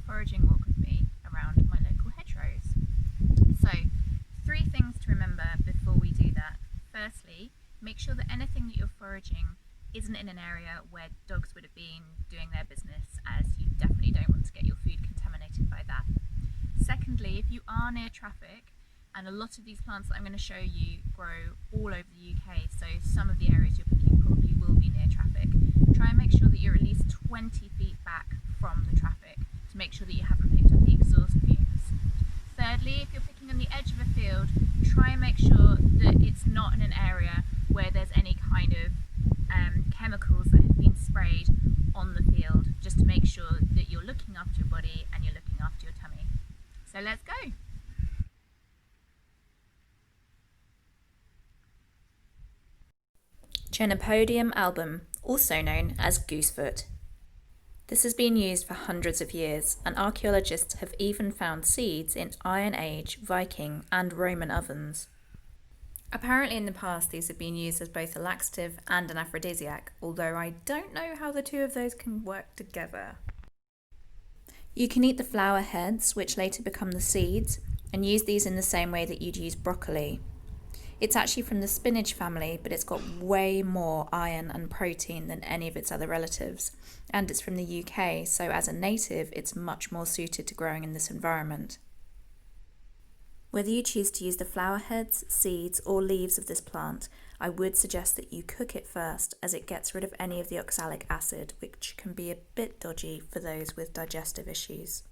foraging walk with me around my local hedgerows. So, 3 things to remember before we do that. Firstly, make sure that anything that you're foraging isn't in an area where dogs would have been doing their business, as you definitely don't want to get your food contaminated by that. Secondly, if you are near traffic, and a lot of these plants that I'm going to show you grow all over the UK, so some of the areas you're picking probably will be near traffic, try and make sure that you're at least 20 feet back from the traffic to make sure that you haven't picked up the exhaust fumes. Thirdly, if you're picking on the edge of a field, try and make sure that it's not in an area where there's any kind of chemicals that have been sprayed on the field, just to make sure that you're looking after your body and you're looking after your tummy. So let's go! Chenopodium album, also known as goosefoot. This has been used for hundreds of years, and archaeologists have even found seeds in Iron Age, Viking and Roman ovens. Apparently in the past these have been used as both a laxative and an aphrodisiac, although I don't know how the two of those can work together. You can eat the flower heads, which later become the seeds, and use these in the same way that you'd use broccoli. It's actually from the spinach family, but it's got way more iron and protein than any of its other relatives, and it's from the UK, so as a native it's much more suited to growing in this environment. Whether you choose to use the flower heads, seeds or leaves of this plant, I would suggest that you cook it first, as it gets rid of any of the oxalic acid, which can be a bit dodgy for those with digestive issues.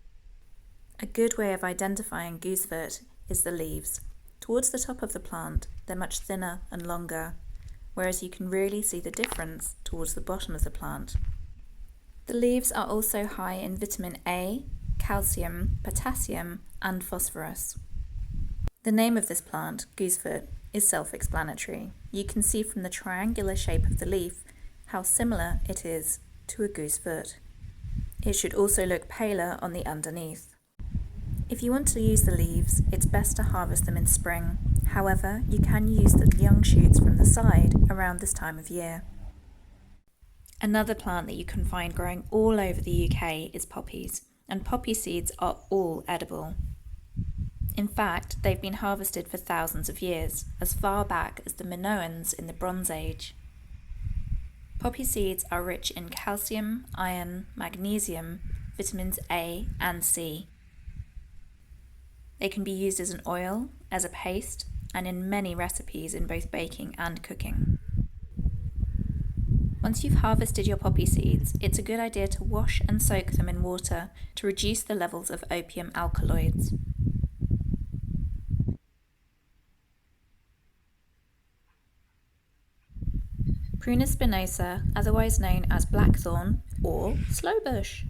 A good way of identifying goosefoot is the leaves. Towards the top of the plant, they're much thinner and longer, whereas you can really see the difference towards the bottom of the plant. The leaves are also high in vitamin A, calcium, potassium and phosphorus. The name of this plant, goosefoot, is self-explanatory. You can see from the triangular shape of the leaf how similar it is to a goosefoot. It should also look paler on the underneath. If you want to use the leaves, it's best to harvest them in spring. However, you can use the young shoots from the side around this time of year. Another plant that you can find growing all over the UK is poppies, and poppy seeds are all edible. In fact, they've been harvested for thousands of years, as far back as the Minoans in the Bronze Age. Poppy seeds are rich in calcium, iron, magnesium, vitamins A and C. They can be used as an oil, as a paste, and in many recipes in both baking and cooking. Once you've harvested your poppy seeds, it's a good idea to wash and soak them in water to reduce the levels of opium alkaloids. Prunus spinosa, otherwise known as blackthorn or slowbush.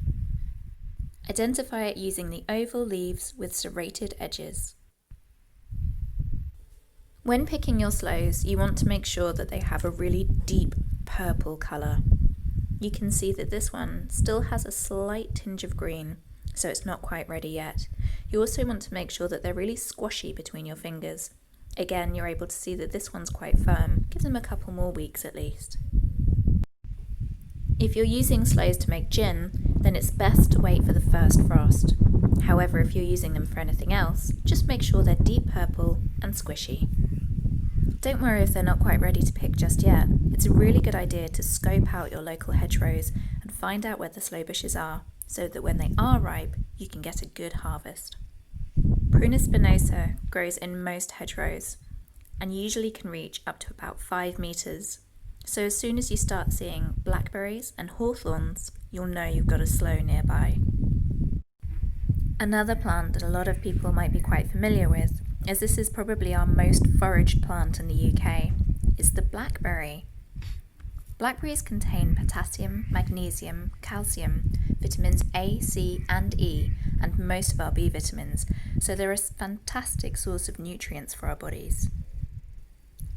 Identify it using the oval leaves with serrated edges. When picking your sloes, you want to make sure that they have a really deep purple colour. You can see that this one still has a slight tinge of green, so it's not quite ready yet. You also want to make sure that they're really squashy between your fingers. Again, you're able to see that this one's quite firm. Give them a couple more weeks at least. If you're using sloes to make gin, then it's best to wait for the first frost. However, if you're using them for anything else, just make sure they're deep purple and squishy. Don't worry if they're not quite ready to pick just yet. It's a really good idea to scope out your local hedgerows and find out where the sloe bushes are, so that when they are ripe, you can get a good harvest. Prunus spinosa grows in most hedgerows and usually can reach up to about 5 metres. So as soon as you start seeing blackberries and hawthorns, you'll know you've got a sloe nearby. Another plant that a lot of people might be quite familiar with, as this is probably our most foraged plant in the UK, is the blackberry. Blackberries contain potassium, magnesium, calcium, vitamins A, C and E, and most of our B vitamins, so they're a fantastic source of nutrients for our bodies.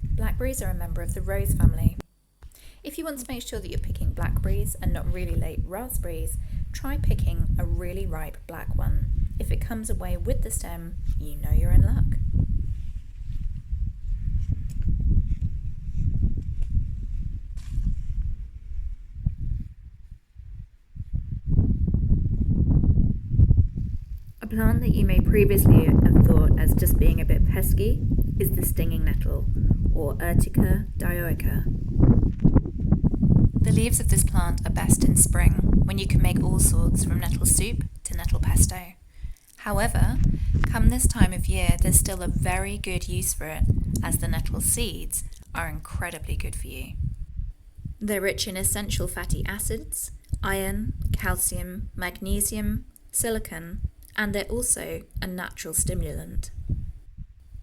Blackberries are a member of the rose family. If you want to make sure that you're picking blackberries and not really late raspberries, try picking a really ripe black one. If it comes away with the stem, you know you're in luck. A plant that you may previously have thought as just being a bit pesky is the stinging nettle, or Urtica dioica. The leaves of this plant are best in spring, when you can make all sorts from nettle soup to nettle pesto. However, come this time of year, there's still a very good use for it, as the nettle seeds are incredibly good for you. They're rich in essential fatty acids, iron, calcium, magnesium, silicon, and they're also a natural stimulant.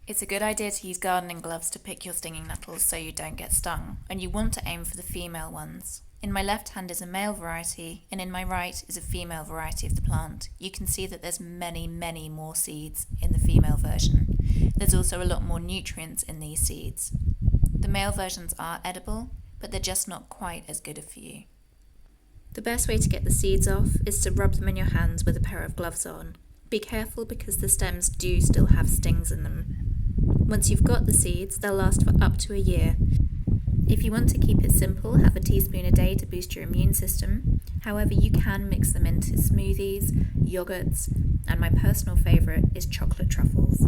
It's a good idea to use gardening gloves to pick your stinging nettles so you don't get stung, and you want to aim for the female ones. In my left hand is a male variety, and in my right is a female variety of the plant. You can see that there's many, many more seeds in the female version. There's also a lot more nutrients in these seeds. The male versions are edible, but they're just not quite as good for you. The best way to get the seeds off is to rub them in your hands with a pair of gloves on. Be careful because the stems do still have stings in them. Once you've got the seeds, they'll last for up to a year. If you want to keep it simple, have a teaspoon a day to boost your immune system. However, you can mix them into smoothies, yogurts, and my personal favourite is chocolate truffles.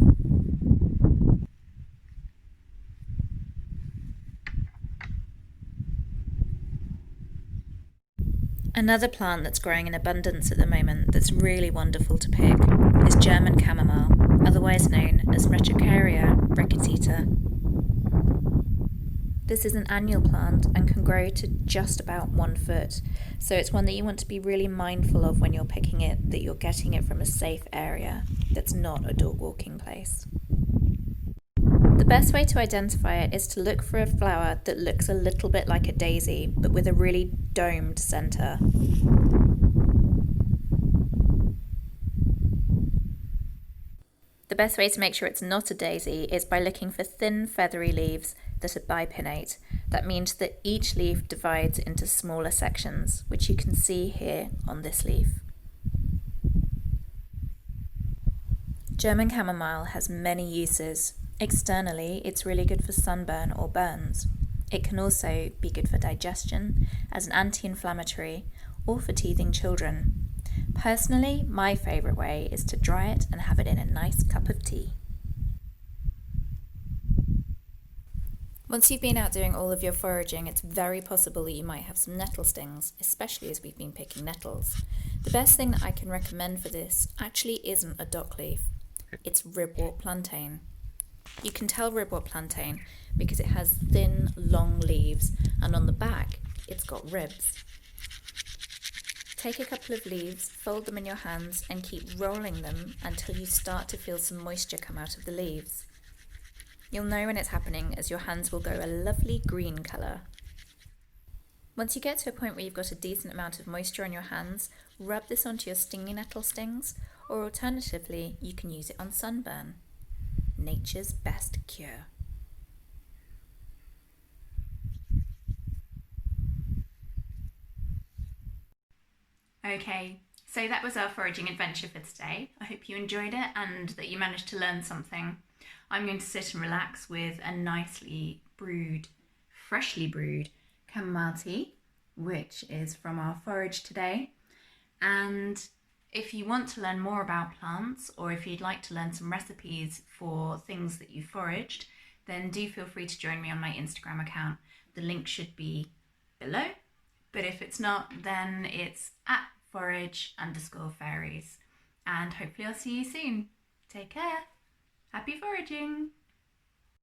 Another plant that's growing in abundance at the moment that's really wonderful to pick is German chamomile, otherwise known as Retrocaria recitita. This is an annual plant and can grow to just about 1 foot, so it's one that you want to be really mindful of when you're picking it, that you're getting it from a safe area that's not a dog walking place. The best way to identify it is to look for a flower that looks a little bit like a daisy, but with a really domed centre. The best way to make sure it's not a daisy is by looking for thin, feathery leaves that are bipinnate. That means that each leaf divides into smaller sections, which you can see here on this leaf. German chamomile has many uses. Externally, it's really good for sunburn or burns. It can also be good for digestion, as an anti-inflammatory, or for teething children. Personally, my favourite way is to dry it and have it in a nice cup of tea. Once you've been out doing all of your foraging, it's very possible that you might have some nettle stings, especially as we've been picking nettles. The best thing that I can recommend for this actually isn't a dock leaf. It's Ribworld plantain. You can tell Ribworld plantain because it has thin, long leaves, and on the back it's got ribs. Take a couple of leaves, fold them in your hands, and keep rolling them until you start to feel some moisture come out of the leaves. You'll know when it's happening as your hands will go a lovely green colour. Once you get to a point where you've got a decent amount of moisture on your hands, rub this onto your stinging nettle stings, or alternatively, you can use it on sunburn. Nature's best cure. Okay, so that was our foraging adventure for today. I hope you enjoyed it and that you managed to learn something. I'm going to sit and relax with a nicely brewed, freshly brewed chamomile tea, which is from our forage today. And if you want to learn more about plants, or if you'd like to learn some recipes for things that you foraged, then do feel free to join me on my Instagram account. The link should be below, but if it's not, then it's at @forage_fairies. And hopefully I'll see you soon. Take care. Happy foraging!